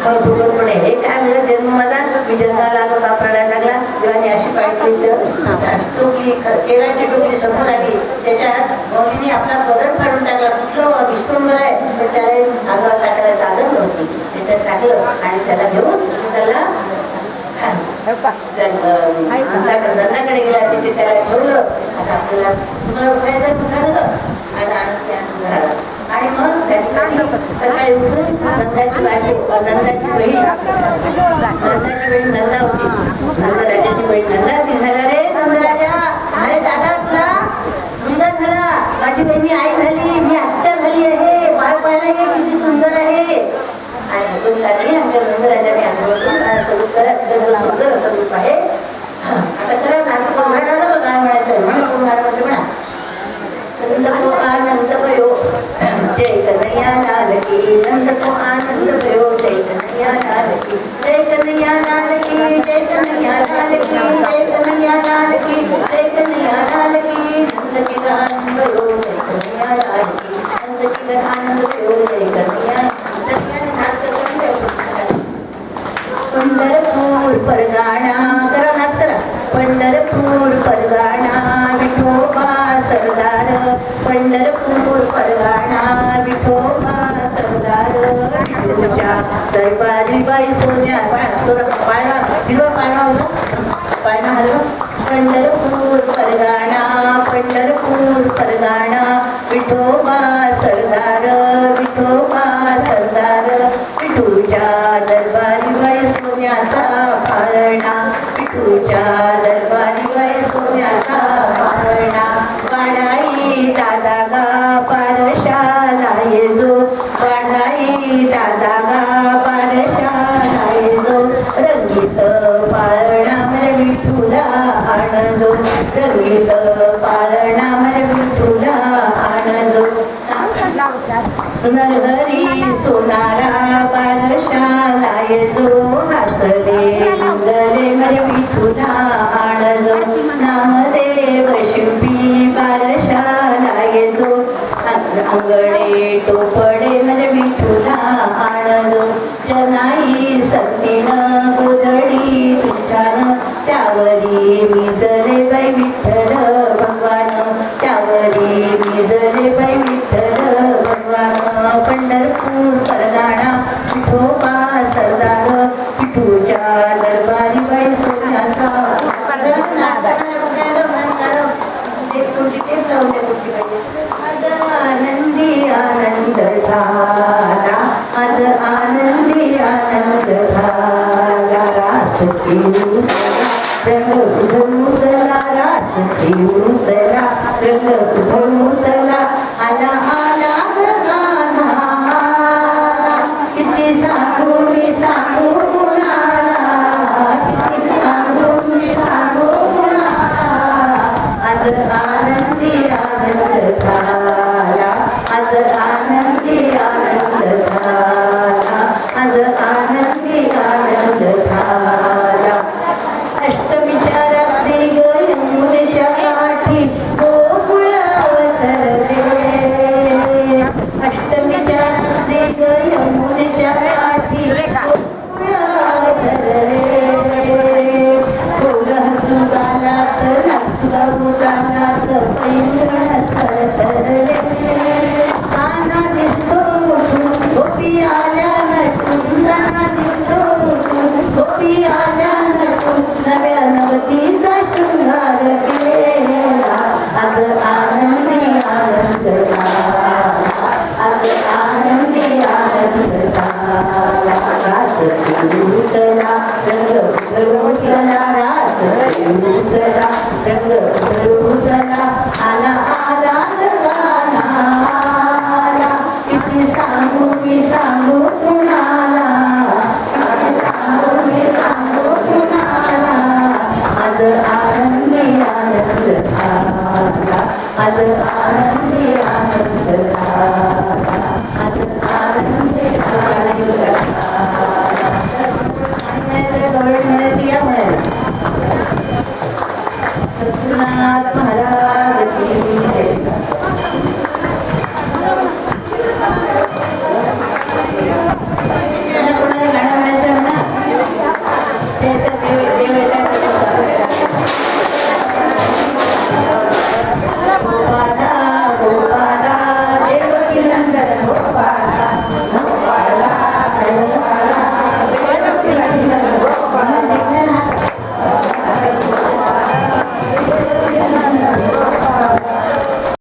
फुगतपणे हे काय म्हणजे जन्म माझा मी जन्माला आलो का रडायला लागला तेव्हा मी अशी पाहिली तर टोपली केळाची टोपली समोर आली त्याच्यात मोदींनी आपला पदर काढून टाकला कुठलं विश्वंभर आहे पण त्याला आगावर टाकायला चादर नव्हती त्याच्यात टाकलं आणि त्याला घेऊन त्याला दंडाकडे गेला तिथे त्याला ठेवलं आता आपल्याला तुम्हाला उठायचं उठालं आणि मग त्याची सकाळी उठून नंदाची बहीण नंदा होती नंदराजाची बहीण नंदा ती झाला रे नंदराजा अरे दादा तुला मुलगा झाला माझी बहिणी आई झाली मी आत्या झाली आहे बाळ पाहायला ये किती सुंदर आहे आणि मुकुंदाने आमच्या नंदराजाने आंदोलन सुंदर असं रूप आहे आता खरं नाच कोण गाणं म्हणायचं म्हणा कोण गाणं म्हणते म्हणा नंद को आनंद भयो जय कन्हैया लाल की नंद को आनंद भयो जय कन्हैया लाल की जय कन्हैया लाल की जय कन्हैया लाल की जय कन्हैया लाल की जय कन्हैया लाल की नंद की आनंद भयो जय कन्हैया लाल की नंद की आनंद भयो जय कन्हैया पंढरपूर परगाणा करा नाच करा पंढरपूर परगाणा विठोबा सरदार पंढरपूर परगाणा विठोबा सरदार विठोच्या दरबारी बाई सोन्या पाळणा हिरवा पाळणा होता पाळणा हलवा पंढरपूर परगाणा पंढरपूर परगाणा विठोबा सरदार विठोबा सरदार विठूच्या दरबारी बाई सोन्याचा पाळणा विठूच्या दरबारी बाई सोन्याचा पाळणा वाढाई दादा गा पारशाला येजो वाढाई दादा गा पारशाला येजो रंगीत पाळणा म्हणजे विठूला आणजो रंगीत पाळणा म्हणजे विठूला आणजो सुनरहरी सोनारा पारशाला येजो हासले मुंदले म्हणजे विठूला आणजो नामदेव शिंपी पारशाला येजो अंगडे टोपडे म्हणजे विठूला आणजो जनाई सतीन गोधडी तुझ्यान त्यावरी मिजले बाई विठ्ठल भगवान त्यावरी मिजले बाई विठ्ठल भगवान पंढरपूर परगाणा विठोबा सरदार विठूच्या दरबारी बाई सोन्याचा आनंदी आनंद झाला आज आनंदी आनंद झाला रास घेऊन रंग उधळला रास घेऊन चला रंग उधळून चला आला आला गाना किती सांगू मी सांगू कुणाला किती सांगू मी सांगू कुणाला आज आनंदी आनंद झाला आज आनंदी आनंद झाला आज आनंदी आनंद झाला अष्टमीच्या रात्री यमुनेच्या काठी गोकुळ अवतरले अष्टमीच्या रात्री यमुनेच्या काठी गोकुळ अवतरले फुल हसू गालात नाचू गालात पैंगण थरथरले काना दिसतो गोपी आल्या नटून काना दिसतो गोपी आल्या नटून नव्या नवतीचा शृंगार केला आज आनंदी आनंद झाला आज आनंदी आनंद झाला रास घेऊन चला रंग उधळून चला रास घेऊन चला रंग उधळून चला आला